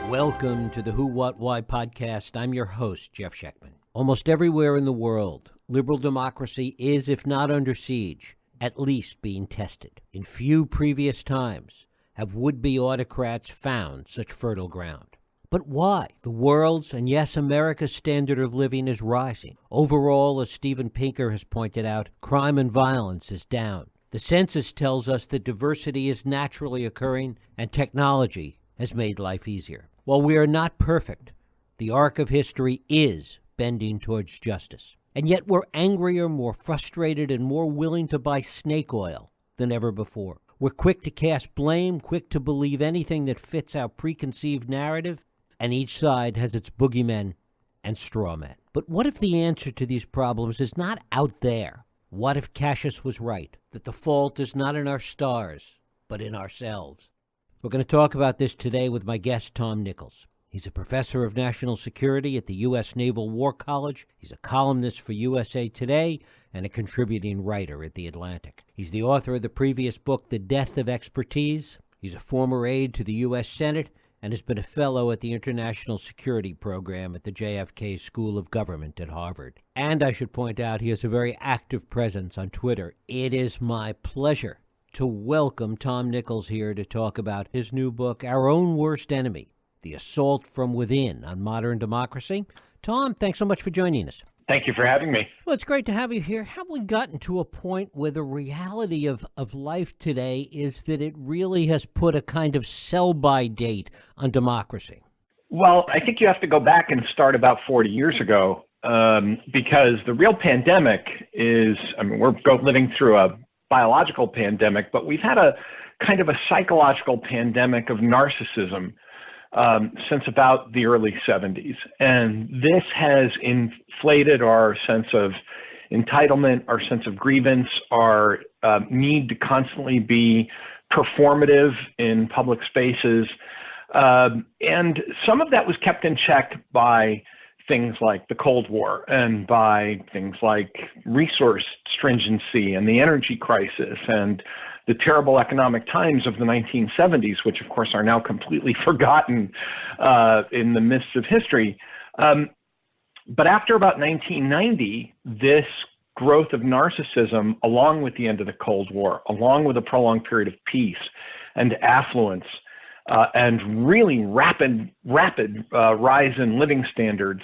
Welcome to the Who, What, Why podcast. I'm your host, Jeff Schechtman. Almost everywhere in the world, liberal democracy is, if not under siege, at least being tested. In few previous times have would-be autocrats found such fertile ground. But why? The world's, and yes, America's standard of living is rising. Overall, as Steven Pinker has pointed out, crime and violence is down. The census tells us that diversity is naturally occurring and technology has made life easier. While we are not perfect, the arc of history is bending towards justice. And yet we're angrier, more frustrated, and more willing to buy snake oil than ever before. We're quick to cast blame, quick to believe anything that fits our preconceived narrative, and each side has its boogeymen and straw men. But what if the answer to these problems is not out there? What if Cassius was right, that the fault is not in our stars, but in ourselves? We're going to talk about this today with my guest, Tom Nichols. He's a professor of national security at the U.S. Naval War College. He's a columnist for USA Today and a contributing writer at The Atlantic. He's the author of the previous book, The Death of Expertise. He's a former aide to the U.S. Senate and has been a fellow at the International Security Program at the JFK School of Government at Harvard. And I should point out, he has a very active presence on Twitter. It is my pleasure to welcome Tom Nichols here to talk about his new book, Our Own Worst Enemy, The Assault from Within on Modern Democracy. Tom, thanks so much for joining us. Thank you for having me. Well, it's great to have you here. Have we gotten to a point where the reality of life today is that it really has put a kind of sell-by date on democracy? Well, I think you have to go back and start about 40 years ago because the real pandemic is, we're living through a biological pandemic, but we've had a kind of a psychological pandemic of narcissism since about the early 70s. And this has inflated our sense of entitlement, our sense of grievance, our need to constantly be performative in public spaces. And some of that was kept in check by things like the Cold War and by things like resource stringency and the energy crisis and the terrible economic times of the 1970s, which of course are now completely forgotten in the mists of history. But after about 1990, this growth of narcissism, along with the end of the Cold War, along with a prolonged period of peace and affluence, and really rapid rise in living standards,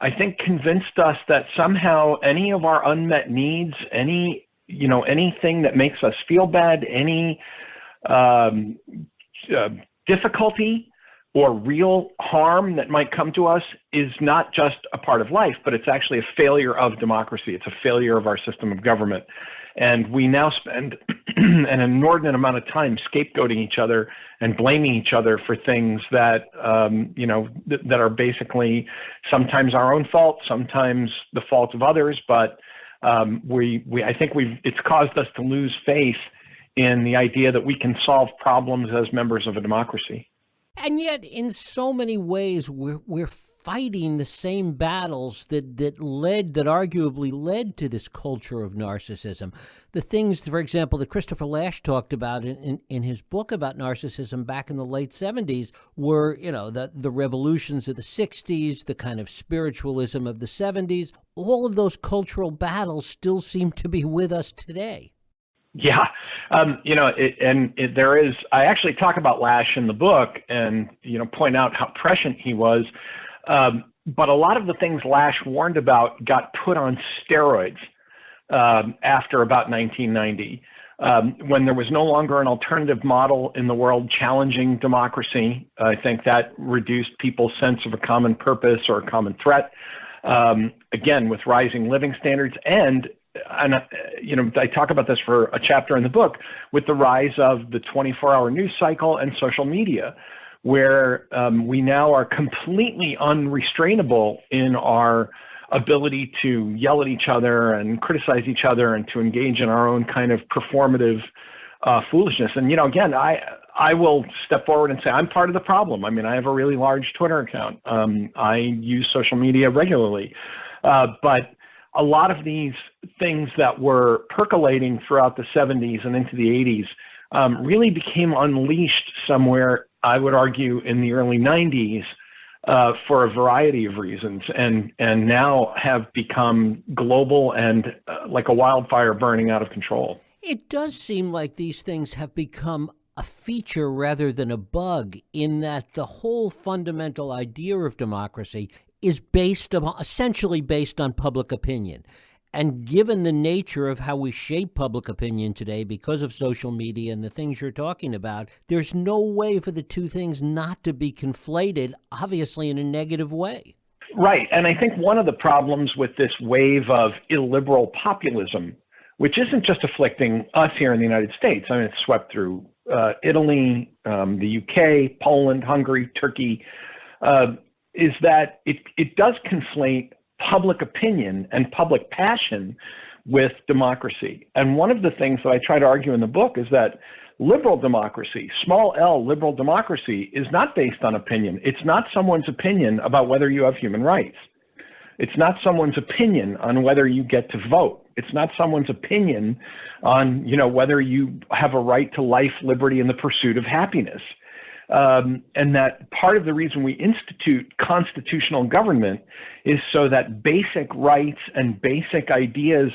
I think convinced us that somehow any of our unmet needs, anything that makes us feel bad, any difficulty or real harm that might come to us is not just a part of life, but it's actually a failure of democracy. It's a failure of our system of government. And we now spend an inordinate amount of time scapegoating each other and blaming each other for things that, that are basically sometimes our own fault, sometimes the fault of others. But I think it's caused us to lose faith in the idea that we can solve problems as members of a democracy. And yet, in so many ways, we're fighting the same battles that arguably led to this culture of narcissism. The things, for example, that Christopher Lasch talked about in his book about narcissism back in the late 70s were, the revolutions of the 60s, the kind of spiritualism of the 70s. All of those cultural battles still seem to be with us today. Yeah, there is. I actually talk about Lasch in the book and point out how prescient he was. But a lot of the things Lasch warned about got put on steroids after about 1990, when there was no longer an alternative model in the world challenging democracy. I think that reduced people's sense of a common purpose or a common threat. Again, with rising living standards and I talk about this for a chapter in the book with the rise of the 24-hour news cycle and social media, where we now are completely unrestrainable in our ability to yell at each other and criticize each other and to engage in our own kind of performative foolishness. And, again, I will step forward and say I'm part of the problem. I have a really large Twitter account. I use social media regularly. But a lot of these things that were percolating throughout the 70s and into the 80s really became unleashed somewhere I would argue, in the early 90s for a variety of reasons, and now have become global and like a wildfire burning out of control. It does seem like these things have become a feature rather than a bug, in that the whole fundamental idea of democracy is essentially based on public opinion. And given the nature of how we shape public opinion today because of social media and the things you're talking about, there's no way for the two things not to be conflated, obviously in a negative way. Right. And I think one of the problems with this wave of illiberal populism, which isn't just afflicting us here in the United States, I mean, it's swept through Italy, the UK, Poland, Hungary, Turkey, is that it does conflate public opinion and public passion with democracy. And one of the things that I try to argue in the book is that liberal democracy, small l liberal democracy, is not based on opinion. It's not someone's opinion about whether you have human rights. It's not someone's opinion on whether you get to vote. It's not someone's opinion on, whether you have a right to life, liberty, and the pursuit of happiness. And that part of the reason we institute constitutional government is so that basic rights and basic ideas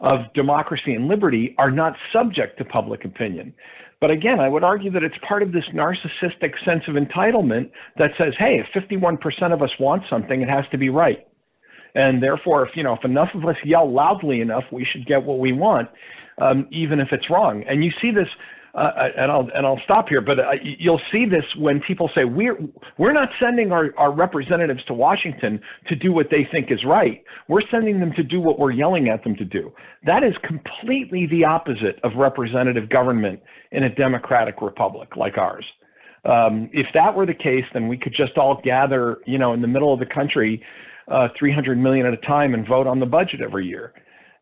of democracy and liberty are not subject to public opinion. But again, I would argue that it's part of this narcissistic sense of entitlement that says, hey, if 51% of us want something, it has to be right. And therefore, if enough of us yell loudly enough, we should get what we want, even if it's wrong. And you see this, and I'll stop here, but you'll see this when people say we're not sending our representatives to Washington to do what they think is right. We're sending them to do what we're yelling at them to do. That is completely the opposite of representative government in a democratic republic like ours. If that were the case, then we could just all gather, in the middle of the country, 300 million at a time and vote on the budget every year.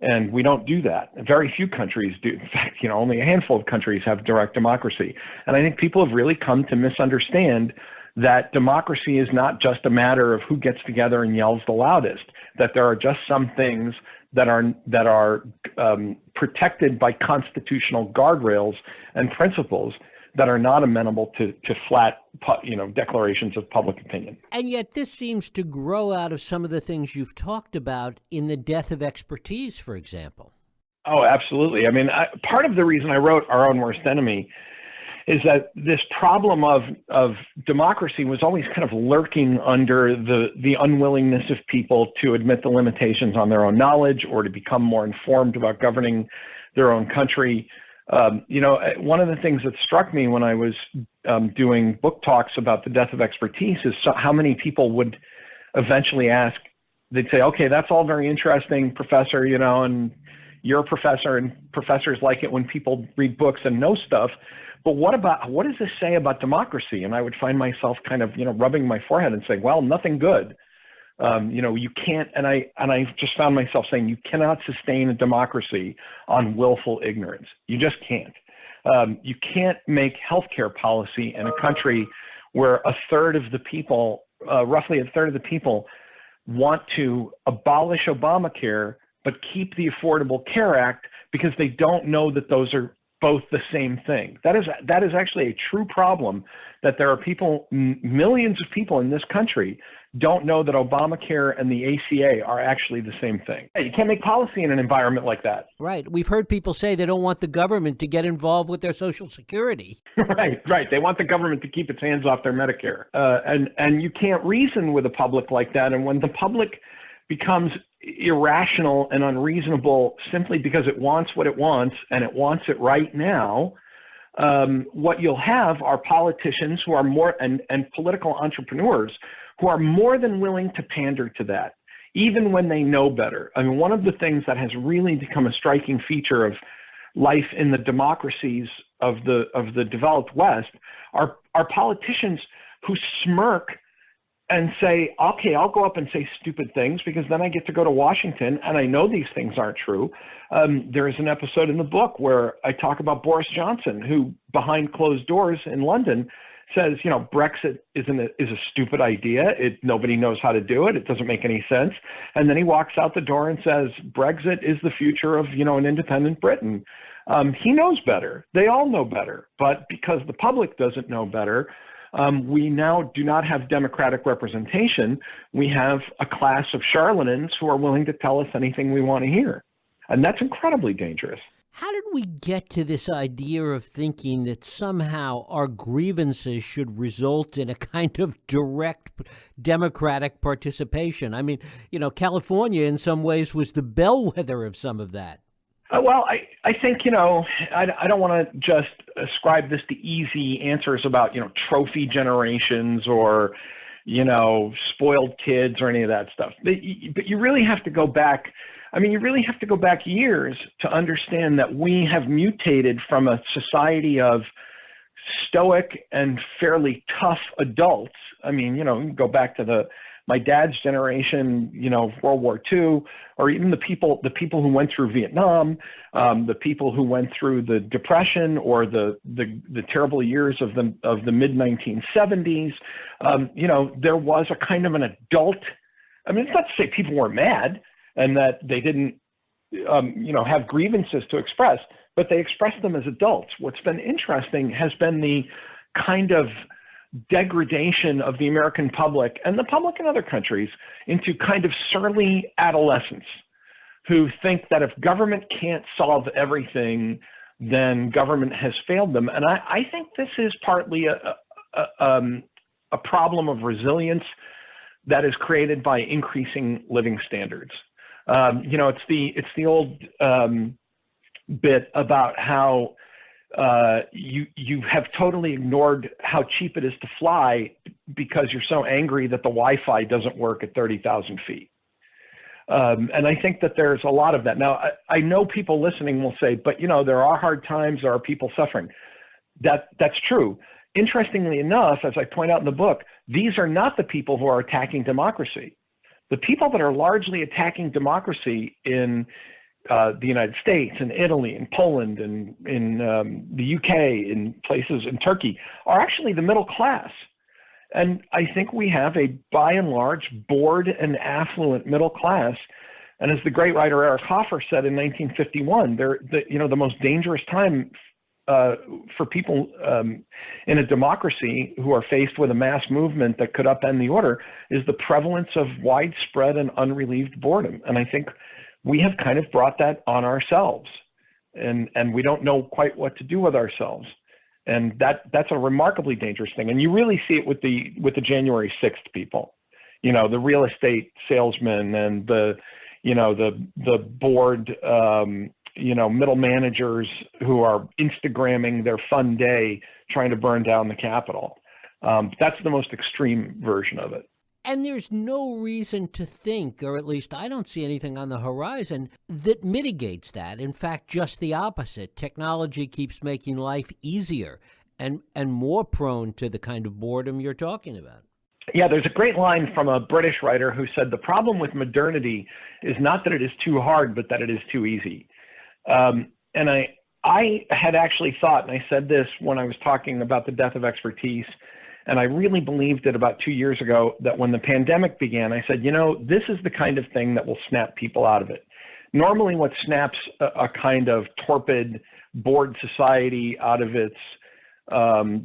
And we don't do that. Very few countries do. In fact, only a handful of countries have direct democracy. And I think people have really come to misunderstand that democracy is not just a matter of who gets together and yells the loudest, that there are just some things that are protected by constitutional guardrails and principles that are not amenable to flat, declarations of public opinion. And yet this seems to grow out of some of the things you've talked about in the death of expertise, for example. Oh, absolutely. I mean, part of the reason I wrote Our Own Worst Enemy is that this problem of democracy was always kind of lurking under the unwillingness of people to admit the limitations on their own knowledge or to become more informed about governing their own country. One of the things that struck me when I was doing book talks about the death of expertise is how many people would eventually ask, they'd say, okay, that's all very interesting, professor, and you're a professor and professors like it when people read books and know stuff. But what does this say about democracy? And I would find myself kind of, rubbing my forehead and saying, well, nothing good. You can't, and I just found myself saying, you cannot sustain a democracy on willful ignorance. You just can't. You can't make healthcare policy in a country where roughly a third of the people want to abolish Obamacare, but keep the Affordable Care Act because they don't know that those are both the same thing. That is actually a true problem, that there are people, millions of people in this country don't know that Obamacare and the ACA are actually the same thing. You can't make policy in an environment like that. Right. We've heard people say they don't want the government to get involved with their Social Security. Right. They want the government to keep its hands off their Medicare. And you can't reason with a public like that. And when the public becomes irrational and unreasonable simply because it wants what it wants and it wants it right now, what you'll have are politicians who are more and political entrepreneurs who are more than willing to pander to that, even when they know better. I mean, one of the things that has really become a striking feature of life in the democracies of the developed West are politicians who smirk and say, okay, I'll go up and say stupid things because then I get to go to Washington and I know these things aren't true. There is an episode in the book where I talk about Boris Johnson, who behind closed doors in London says, Brexit is a stupid idea. Nobody knows how to do it. It doesn't make any sense. And then he walks out the door and says, Brexit is the future of, an independent Britain. He knows better. They all know better. But because the public doesn't know better, We now do not have democratic representation. We have a class of charlatans who are willing to tell us anything we want to hear. And that's incredibly dangerous. How did we get to this idea of thinking that somehow our grievances should result in a kind of direct democratic participation? I mean, California in some ways was the bellwether of some of that. Well, I think, I don't want to just ascribe this to easy answers about, trophy generations or, spoiled kids or any of that stuff. But you really have to go back. You really have to go back years to understand that we have mutated from a society of stoic and fairly tough adults. Go back to my dad's generation, World War II, or even the people who went through Vietnam, the people who went through the Depression or the terrible years of the mid 1970s. There was a kind of an adult. It's not to say people were mad and that they didn't, have grievances to express, but they expressed them as adults. What's been interesting has been the kind of degradation of the American public and the public in other countries into kind of surly adolescents who think that if government can't solve everything, then government has failed them. And I think this is partly a problem of resilience that is created by increasing living standards. It's the old bit about how you have totally ignored how cheap it is to fly because you're so angry that the Wi-Fi doesn't work at 30,000 feet. And I think that there's a lot of that. Now, I know people listening will say, but there are hard times, there are people suffering. That's true. Interestingly enough, as I point out in the book, these are not the people who are attacking democracy. The people that are largely attacking democracy in the United States and Italy and Poland and in the UK, in places in Turkey, are actually the middle class. And I think we have a, by and large, bored and affluent middle class. And as the great writer Eric Hoffer said in 1951, the most dangerous time for people in a democracy who are faced with a mass movement that could upend the order is the prevalence of widespread and unrelieved boredom. And I think we have kind of brought that on ourselves, and we don't know quite what to do with ourselves. And that's a remarkably dangerous thing. And you really see it with the January 6th people, the real estate salesmen and the board, middle managers who are Instagramming their fun day trying to burn down the Capitol. That's the most extreme version of it. And there's no reason to think, or at least I don't see anything on the horizon, that mitigates that. In fact, just the opposite. Technology keeps making life easier and more prone to the kind of boredom you're talking about. Yeah, there's a great line from a British writer who said, the problem with modernity is not that it is too hard, but that it is too easy. And I had actually thought, and I said this when I was talking about the death of expertise, and I really believed it about 2 years ago, that when the pandemic began, I said, this is the kind of thing that will snap people out of it. Normally what snaps a kind of torpid, bored society out of its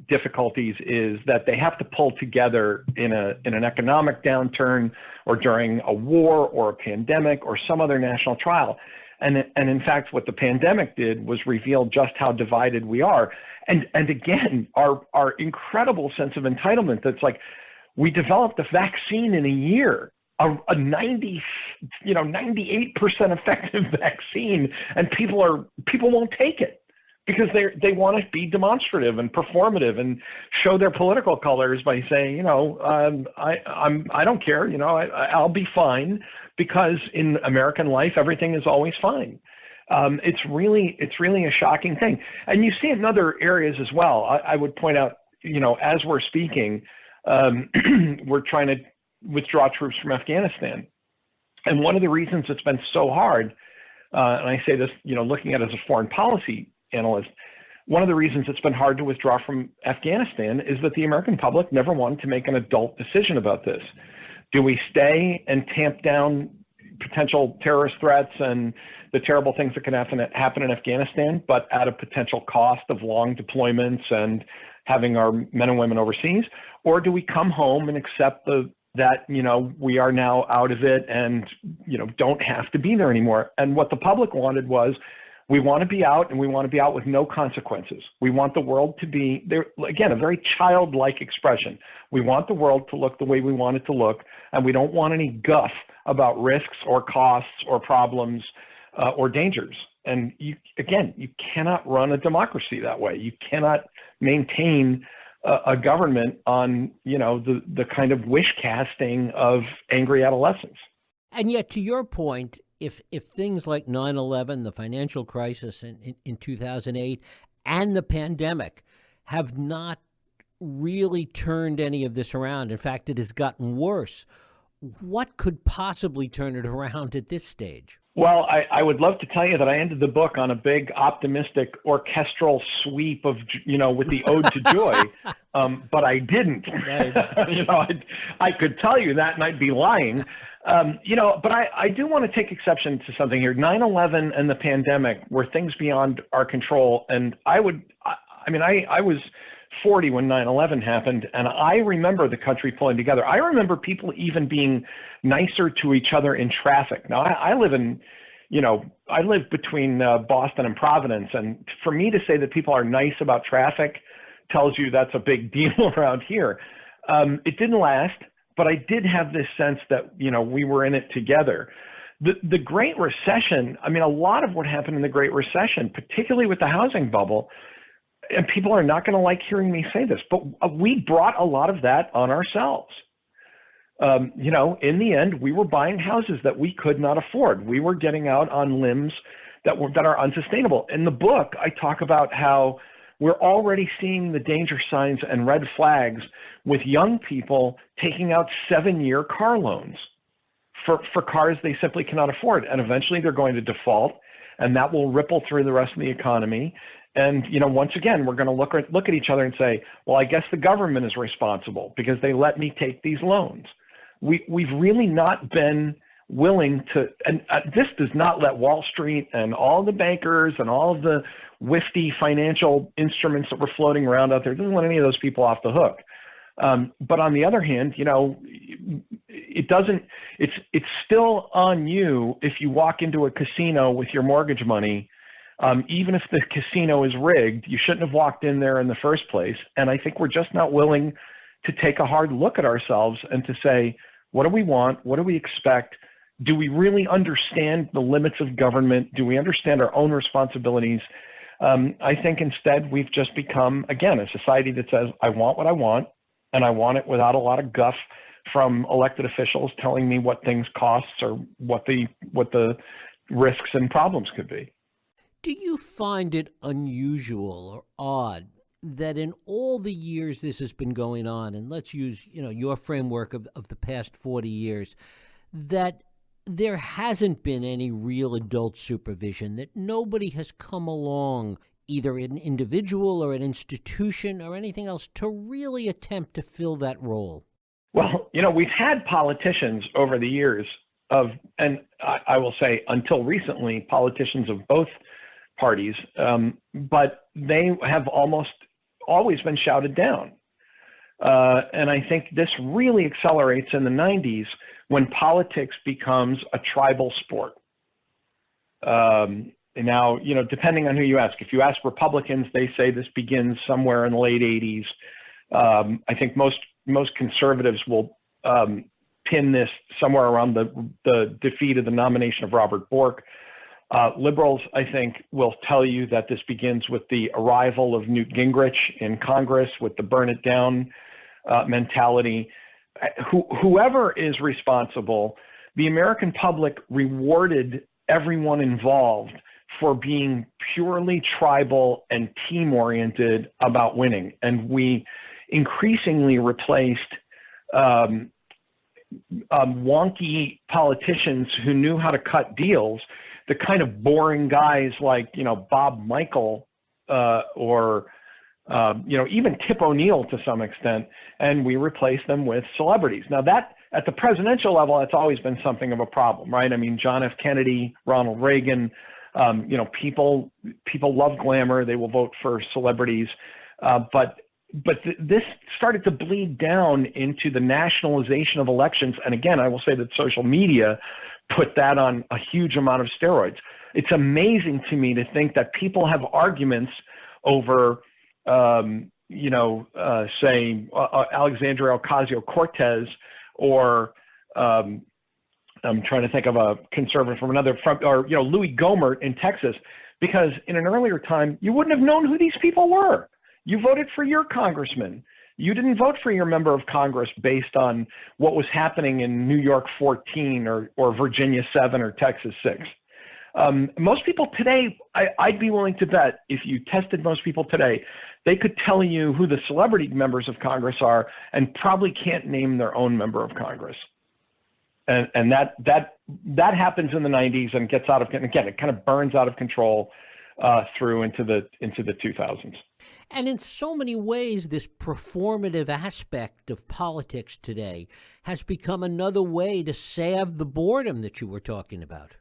difficulties is that they have to pull together in an economic downturn or during a war or a pandemic or some other national trial. And in fact, what the pandemic did was reveal just how divided we are. And again, our incredible sense of entitlement. That's like, we developed a vaccine in a year, a 98% effective vaccine, and people won't take it because they want to be demonstrative and performative and show their political colors by saying, I don't care, I'll be fine, because in American life everything is always fine. It's really a shocking thing, and you see it in other areas as well. I would point out, as we're speaking, we're trying to withdraw troops from Afghanistan, and one of the reasons it's been so hard, and I say this, looking at it as a foreign policy analyst, one of the reasons it's been hard to withdraw from Afghanistan is that the American public never wanted to make an adult decision about this. Do we stay and tamp down, potential terrorist threats and the terrible things that can happen in Afghanistan, but at a potential cost of long deployments and having our men and women overseas? Or do we come home and accept that we are now out of it and don't have to be there anymore? And what the public wanted was, we want to be out, and we want to be out with no consequences. We want the world to be there. Again, a very childlike expression. We want the world to look the way we want it to look, and we don't want any guff about risks or costs or problems or dangers. And you cannot run a democracy that way. You cannot maintain a government on the kind of wish casting of angry adolescents. And yet, to your point, if things like 9/11, the financial crisis in 2008, and the pandemic have not really turned any of this around, in fact, it has gotten worse, what could possibly turn it around at this stage? Well, I would love to tell you that I ended the book on a big optimistic orchestral sweep of, with the Ode to Joy, but I didn't. Right. I could tell you that and I'd be lying. But I do want to take exception to something here. 9/11 and the pandemic were things beyond our control. And I was 40 when 9/11 happened, and I remember the country pulling together. I remember people even being nicer to each other in traffic. Now, I live between Boston and Providence, and for me to say that people are nice about traffic tells you that's a big deal around here. It didn't last, but I did have this sense that, we were in it together. The Great Recession, a lot of what happened in the Great Recession, particularly with the housing bubble, and people are not going to like hearing me say this, but we brought a lot of that on ourselves. In the end, we were buying houses that we could not afford. We were getting out on limbs that are unsustainable. In the book, I talk about how we're already seeing the danger signs and red flags with young people taking out 7-year car loans for cars they simply cannot afford. And eventually they're going to default, and that will ripple through the rest of the economy. And, once again, we're going to look at each other and say, well, I guess the government is responsible because they let me take these loans. We've really not been willing to, and this does not let Wall Street and all the bankers and all of the wifty financial instruments that were floating around out there, it doesn't let any of those people off the hook. But on the other hand, it's still on you if you walk into a casino with your mortgage money. Even if the casino is rigged, you shouldn't have walked in there in the first place. And I think we're just not willing to take a hard look at ourselves and to say, what do we want? What do we expect? Do we really understand the limits of government? Do we understand our own responsibilities? I think instead we've just become, again, a society that says, I want what I want, and I want it without a lot of guff from elected officials telling me what things cost or what the risks and problems could be. Do you find it unusual or odd that in all the years this has been going on, and let's use your framework of the past 40 years, that there hasn't been any real adult supervision, that nobody has come along, either an individual or an institution or anything else, to really attempt to fill that role? Well, we've had politicians over the years and I will say until recently, politicians of both parties, but they have almost always been shouted down. And I think this really accelerates in the 90s when politics becomes a tribal sport. Now, depending on who you ask, if you ask Republicans, they say this begins somewhere in the late 80s. I think most conservatives will pin this somewhere around the defeat of the nomination of Robert Bork. Liberals, I think, will tell you that this begins with the arrival of Newt Gingrich in Congress with the burn it down mentality. Whoever is responsible, the American public rewarded everyone involved for being purely tribal and team-oriented about winning. And we increasingly replaced wonky politicians who knew how to cut deals, the kind of boring guys like, Bob Michael or even Tip O'Neill to some extent, and we replaced them with celebrities. Now that, at the presidential level, that's always been something of a problem, right? I mean, John F. Kennedy, Ronald Reagan, people love glamour. They will vote for celebrities. But this started to bleed down into the nationalization of elections. And again, I will say that social media put that on a huge amount of steroids. It's amazing to me to think that people have arguments over, say, Alexandria Ocasio-Cortez, or I'm trying to think of a conservative from another, Louis Gohmert in Texas, because in an earlier time, you wouldn't have known who these people were. You voted for your congressman. You didn't vote for your member of Congress based on what was happening in New York 14 or Virginia 7 or Texas 6. Most people today, I'd be willing to bet if you tested most people today, they could tell you who the celebrity members of Congress are and probably can't name their own member of Congress. And that happens in the 90s and gets out of, again, it kind of burns out of control through into the 2000s. And in so many ways, this performative aspect of politics today has become another way to salve the boredom that you were talking about.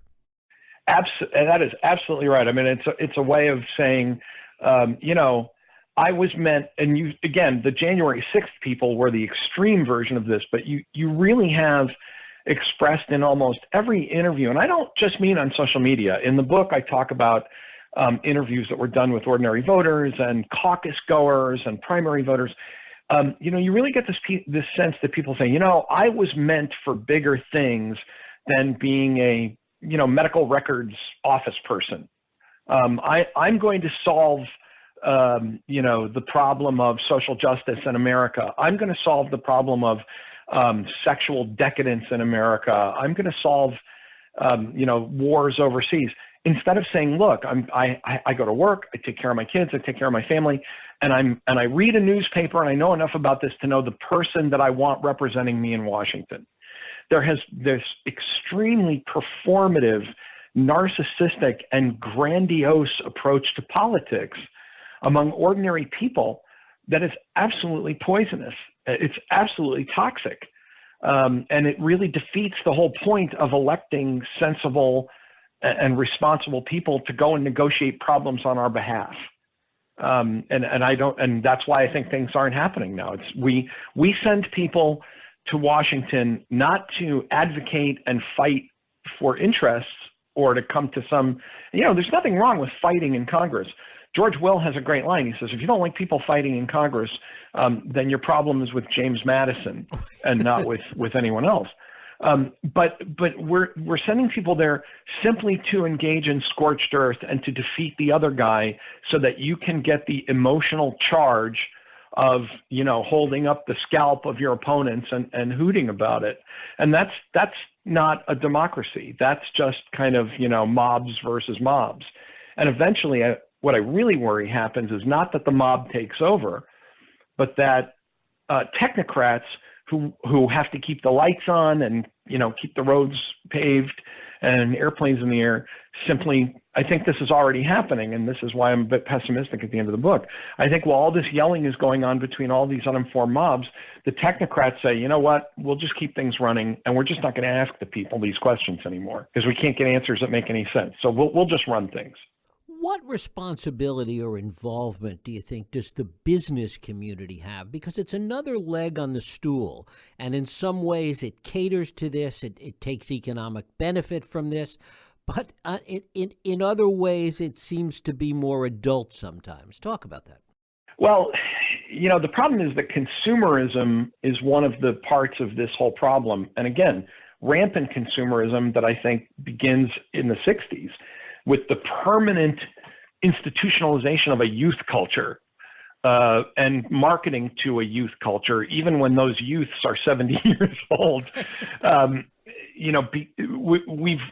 And that is absolutely right. I mean, it's a way of saying, I was meant, and you, again, the January 6th people were the extreme version of this, but you really have expressed in almost every interview, and I don't just mean on social media. In the book, I talk about interviews that were done with ordinary voters and caucus goers and primary voters. You really get this sense that people say, I was meant for bigger things than being a medical records office person. I'm going to solve the problem of social justice in America. I'm going to solve the problem of sexual decadence in America. I'm going to solve wars overseas. Instead of saying, look, I go to work, I take care of my kids, I take care of my family, and I read a newspaper, and I know enough about this to know the person that I want representing me in Washington. There's this extremely performative, narcissistic, and grandiose approach to politics among ordinary people that is absolutely poisonous. It's absolutely toxic. And it really defeats the whole point of electing sensible and responsible people to go and negotiate problems on our behalf. And that's why I think things aren't happening now. We send people to Washington not to advocate and fight for interests or to come to some, there's nothing wrong with fighting in Congress. George Will has a great line. He says, if you don't like people fighting in Congress, then your problem is with James Madison and not with anyone else. But we're sending people there simply to engage in scorched earth and to defeat the other guy so that you can get the emotional charge of, holding up the scalp of your opponents and hooting about it. And that's not a democracy. That's just kind of, mobs versus mobs. And eventually what I really worry happens is not that the mob takes over, but that technocrats who have to keep the lights on and keep the roads paved and airplanes in the air simply, I think this is already happening, and this is why I'm a bit pessimistic at the end of the book. I think while all this yelling is going on between all these uninformed mobs, the technocrats say, you know what, we'll just keep things running, and we're just not going to ask the people these questions anymore because we can't get answers that make any sense. So we'll just run things. What responsibility or involvement do you think does the business community have? Because it's another leg on the stool, and in some ways it caters to this, it takes economic benefit from this, but in other ways it seems to be more adult sometimes. Talk about that. Well, the problem is that consumerism is one of the parts of this whole problem. And again, rampant consumerism that I think begins in the 60s. With the permanent institutionalization of a youth culture and marketing to a youth culture, even when those youths are 70 years old,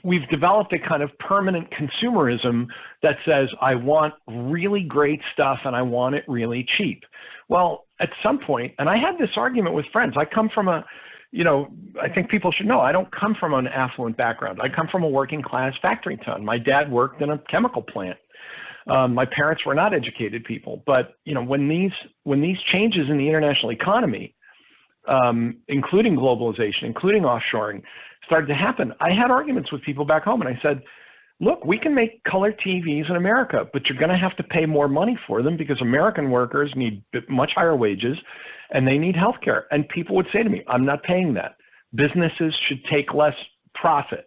we've developed a kind of permanent consumerism that says, I want really great stuff and I want it really cheap. Well, at some point, and I had this argument with friends, I come from I think people should know, I don't come from an affluent background. I come from a working class factory town. My dad worked in a chemical plant. My parents were not educated people. But, when these changes in the international economy including globalization, including offshoring, started to happen, I had arguments with people back home, and I said, look, we can make color TVs in America, but you're going to have to pay more money for them because American workers need much higher wages and they need health care. And people would say to me, I'm not paying that. Businesses should take less profit.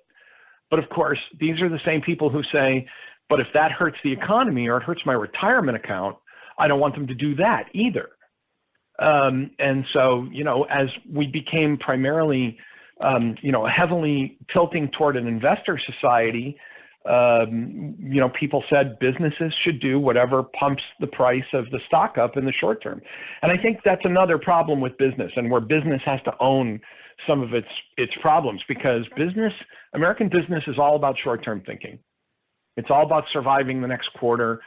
But of course, these are the same people who say, but if that hurts the economy or it hurts my retirement account, I don't want them to do that either. And so, as we became primarily, heavily tilting toward an investor society, people said businesses should do whatever pumps the price of the stock up in the short term. And I think that's another problem with business, and where business has to own some of its problems, because American business is all about short-term thinking. It's all about surviving the next quarter,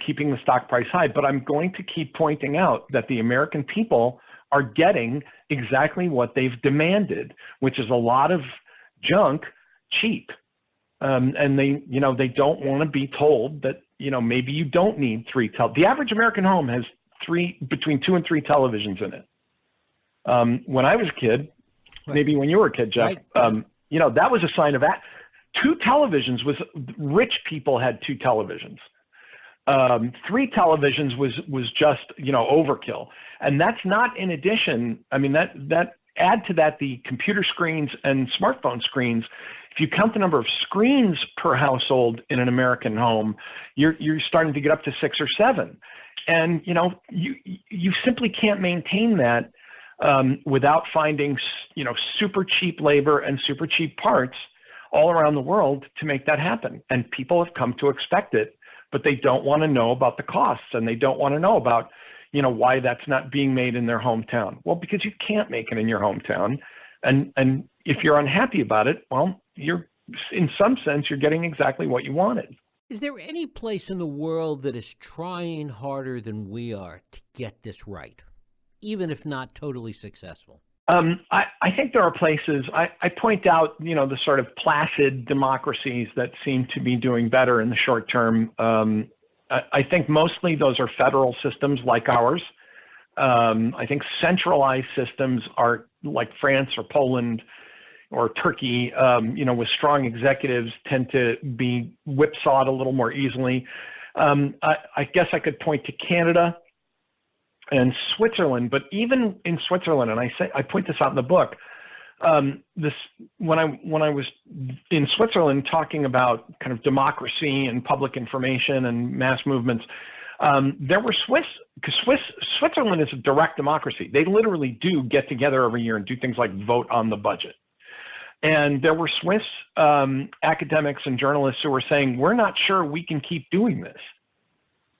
keeping the stock price high. But I'm going to keep pointing out that the American people are getting exactly what they've demanded, which is a lot of junk cheap. And they don't want to be told that, maybe you don't need the average American home has between 2 and 3 televisions in it. When I was a kid, maybe when you were a kid, Jeff, right. That was a sign of that. 2 televisions rich people had 2 televisions. 3 televisions was just, overkill. And that's not in addition. I mean, that add to that the computer screens and smartphone screens. If you count the number of screens per household in an American home, you're starting to get up to 6 or 7. And, you simply can't maintain that without finding, super cheap labor and super cheap parts all around the world to make that happen. And people have come to expect it, but they don't want to know about the costs, and they don't want to know about, why that's not being made in their hometown. Well, because you can't make it in your hometown. And if you're unhappy about it, well, in some sense, you're getting exactly what you wanted. Is there any place in the world that is trying harder than we are to get this right, even if not totally successful? I think there are places. I point out, the sort of placid democracies that seem to be doing better in the short term. I think mostly those are federal systems like ours. I think centralized systems are like France or Poland or Turkey, with strong executives tend to be whipsawed a little more easily. I guess I could point to Canada and Switzerland, but even in Switzerland, and I point this out in the book, when I was in Switzerland talking about kind of democracy and public information and mass movements, there were Switzerland is a direct democracy. They literally do get together every year and do things like vote on the budget. And there were Swiss academics and journalists who were saying, we're not sure we can keep doing this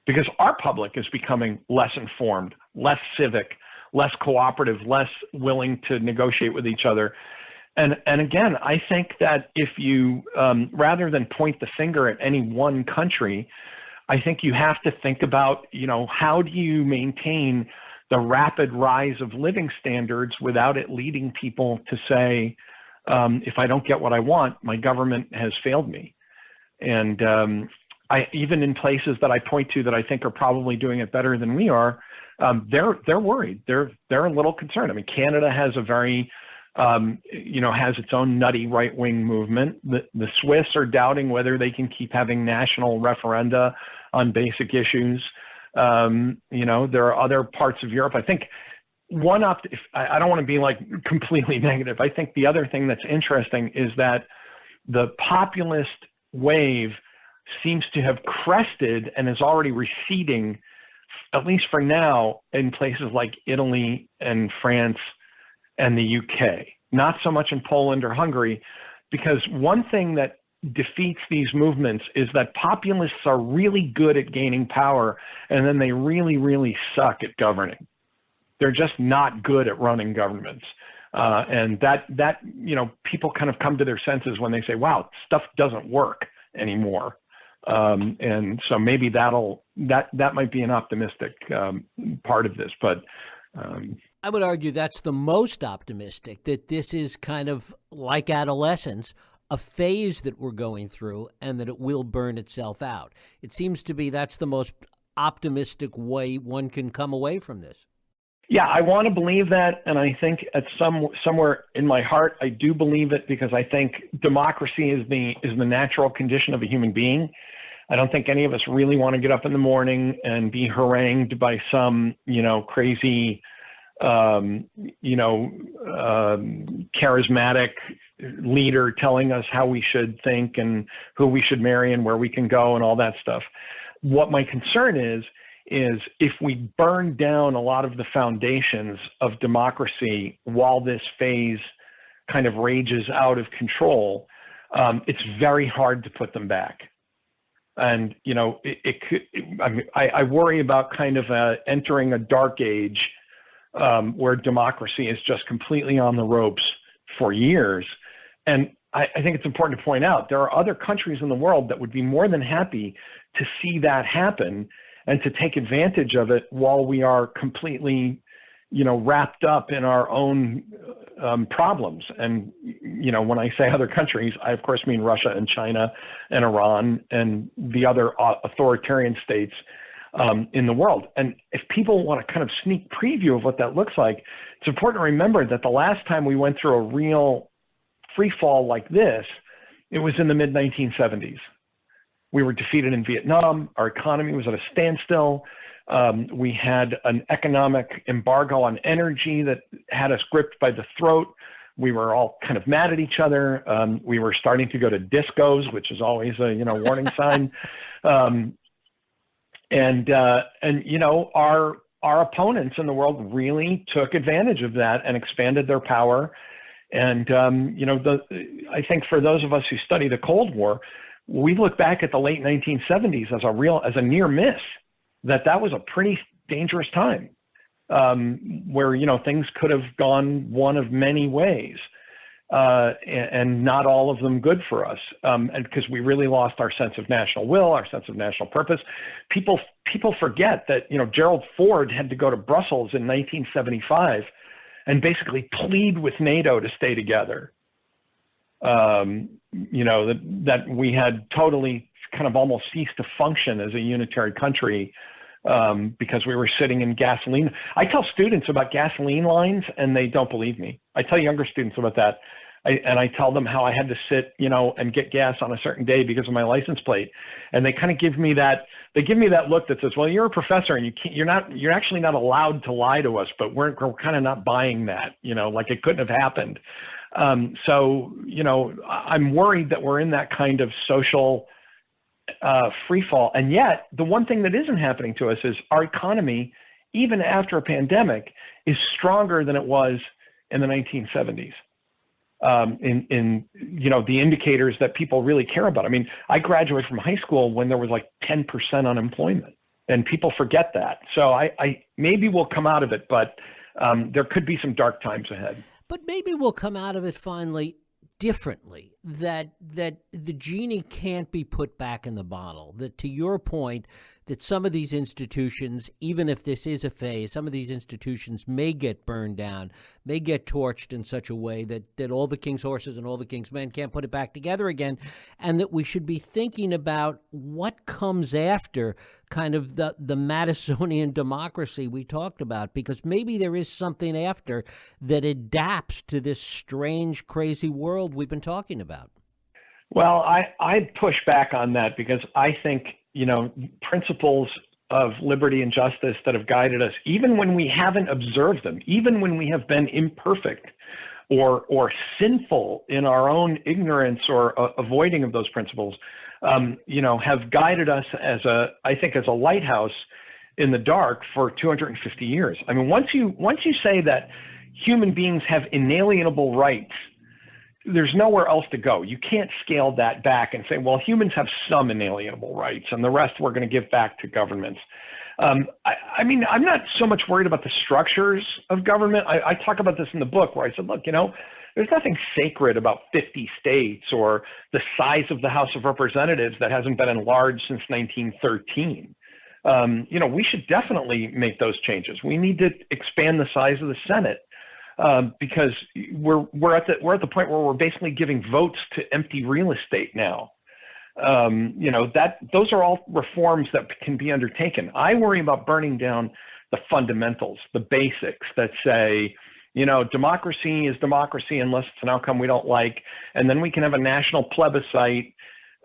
because our public is becoming less informed, less civic, less cooperative, less willing to negotiate with each other. And again, I think that if you, rather than point the finger at any one country, I think you have to think about, how do you maintain the rapid rise of living standards without it leading people to say, if I don't get what I want, my government has failed me. And even in places that I point to that I think are probably doing it better than we are, they're worried. They're a little concerned. I mean, Canada has a very, has its own nutty right-wing movement. The Swiss are doubting whether they can keep having national referenda on basic issues. There are other parts of Europe. I think I don't want to be like completely negative. I think the other thing that's interesting is that the populist wave seems to have crested and is already receding, at least for now, in places like Italy and France and the UK. Not so much in Poland or Hungary, because one thing that defeats these movements is that populists are really good at gaining power, and then they really, really suck at governing. They're just not good at running governments. And that people kind of come to their senses when they say, wow, stuff doesn't work anymore. And so maybe that might be an optimistic part of this. But I would argue that's the most optimistic, that this is kind of like adolescence, a phase that we're going through, and that it will burn itself out. It seems to be that's the most optimistic way one can come away from this. Yeah, I want to believe that, and I think at somewhere in my heart, I do believe it because I think democracy is the natural condition of a human being. I don't think any of us really want to get up in the morning and be harangued by some, crazy, charismatic leader telling us how we should think and who we should marry and where we can go and all that stuff. What my concern is if we burn down a lot of the foundations of democracy while this phase kind of rages out of control, it's very hard to put them back. And, I worry about kind of entering a dark age where democracy is just completely on the ropes for years. And I think it's important to point out there are other countries in the world that would be more than happy to see that happen and to take advantage of it while we are completely, wrapped up in our own problems. And, when I say other countries, I of course mean Russia and China and Iran and the other authoritarian states in the world. And if people want a kind of sneak preview of what that looks like, it's important to remember that the last time we went through a real free fall like this, it was in the mid-1970s. We were defeated in Vietnam. Our economy was at a standstill. We had an economic embargo on energy that had us gripped by the throat. We were all kind of mad at each other. We were starting to go to discos, which is always a warning sign. Our opponents in the world really took advantage of that and expanded their power. And I think for those of us who study the Cold War, we look back at the late 1970s as a near miss, that was a pretty dangerous time, where things could have gone one of many ways, and not all of them good for us, and because we really lost our sense of national will, our sense of national purpose. People forget that Gerald Ford had to go to Brussels in 1975 and basically plead with NATO to stay together. That we had totally kind of almost ceased to function as a unitary country because we were sitting in gasoline. I tell students about gasoline lines and they don't believe me. I tell younger students about that. I tell them how I had to sit, and get gas on a certain day because of my license plate. And they kind of give me that look that says, well, you're a professor and you're actually not allowed to lie to us, but we're kind of not buying that, like it couldn't have happened. So, I'm worried that we're in that kind of social free fall. And yet the one thing that isn't happening to us is our economy, even after a pandemic, is stronger than it was in the 1970s. In the indicators that people really care about. I mean, I graduated from high school when there was like 10% unemployment, and people forget that. So I maybe we'll come out of it, but there could be some dark times ahead. But maybe we'll come out of it finally differently, that the genie can't be put back in the bottle, that to your point, that some of these institutions, even if this is a phase, some of these institutions may get burned down, may get torched in such a way that all the king's horses and all the king's men can't put it back together again, and that we should be thinking about what comes after kind of the Madisonian democracy we talked about, because maybe there is something after that adapts to this strange, crazy world we've been talking about. Well, I push back on that because I think, principles of liberty and justice that have guided us, even when we haven't observed them, even when we have been imperfect or sinful in our own ignorance or avoiding of those principles, have guided us as a lighthouse in the dark for 250 years. I mean, once you say that human beings have inalienable rights, there's nowhere else to go. You can't scale that back and say, well, humans have some inalienable rights and the rest we're going to give back to governments. I mean, I'm not so much worried about the structures of government. I talk about this in the book where I said, look, there's nothing sacred about 50 states or the size of the House of Representatives that hasn't been enlarged since 1913. We should definitely make those changes. We need to expand the size of the Senate. Because we're at the point where we're basically giving votes to empty real estate now. Those are all reforms that can be undertaken. I worry about burning down the fundamentals, the basics that say, democracy is democracy unless it's an outcome we don't like. And then we can have a national plebiscite,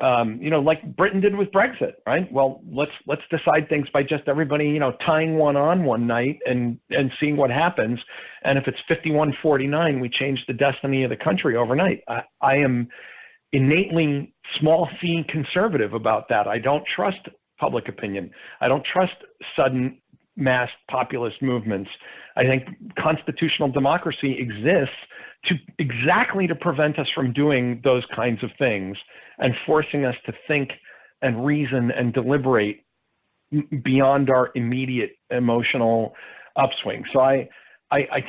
like Britain did with Brexit, right? Well, let's decide things by just everybody, tying one on one night and seeing what happens. And if it's 51-49, we change the destiny of the country overnight. I am innately small c conservative about that. I don't trust public opinion. I don't trust sudden mass populist movements. I think constitutional democracy exists exactly to prevent us from doing those kinds of things and forcing us to think and reason and deliberate beyond our immediate emotional upswing. So I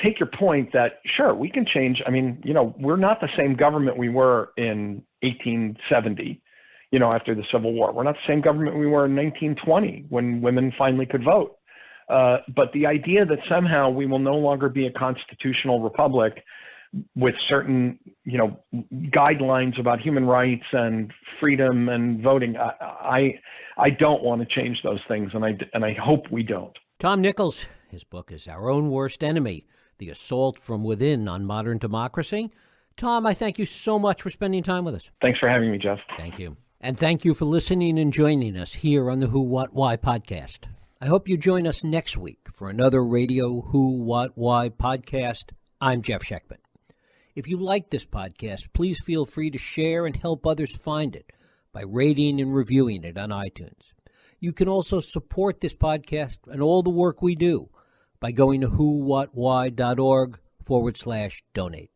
take your point that, sure, we can change. I mean, we're not the same government we were in 1870, after the Civil War. We're not the same government we were in 1920 when women finally could vote. But the idea that somehow we will no longer be a constitutional republic with certain, guidelines about human rights and freedom and voting, I don't want to change those things, and I hope we don't. Tom Nichols, his book is Our Own Worst Enemy, The Assault from Within on Modern Democracy. Tom, I thank you so much for spending time with us. Thanks for having me, Jeff. Thank you. And thank you for listening and joining us here on the Who, What, Why podcast. I hope you join us next week for another Radio Who, What, Why podcast. I'm Jeff Sheckman. If you like this podcast, please feel free to share and help others find it by rating and reviewing it on iTunes. You can also support this podcast and all the work we do by going to whowhatwhy.org/donate.